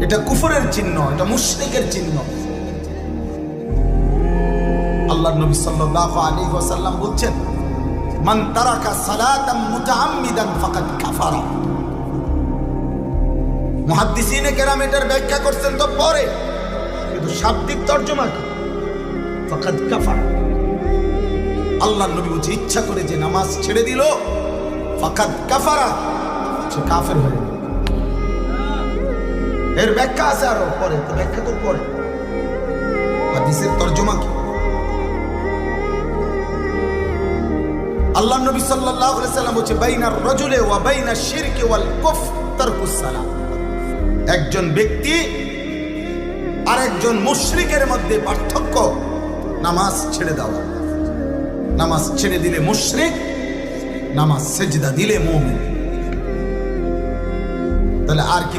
এটা কুফরের চিহ্ন, এটা মুশরিকের চিহ্ন। আল্লাহর নবী সাল্লাল্লাহু আলাইহি ওয়াসাল্লাম বলছেন, মান তারাকা সালাতাম মুতাআম্মিদান ফাকাদ কাফারা। মুহাদ্দিসিনে কেরাম এটার ব্যাখ্যা করছেন তো পরে, কিন্তু শাব্দিক তরজমা কি? ফাকাদ কাফারা। আল্লাহর নবী বলছে, ইচ্ছা করে যে নামাজ ছেড়ে দিল, ফাকাদ কাফারা, সে কাফের হয়ে গেল। এর ব্যাখ্যা আছে আরো পরে, তো ব্যাখ্যা তো পরে। হাদিসের তরজমা কি? আল্লাহর নবী সাল্লাল্লাহু আলাইহি ওয়াসাল্লাম বলছে, বাইনার রাজুলি ওয়া বাইনাশ শিরকি ওয়াল কুফর তারকুস সালাত। একজন ব্যক্তি আর একজন মুশরিকের মধ্যে পার্থক্য নামাজ ছেড়ে দেওয়া। নামাজ ছেড়ে দিলে মুশরিক, নামাজ সেজদা দিলে মুমিন। তাহলে আর কি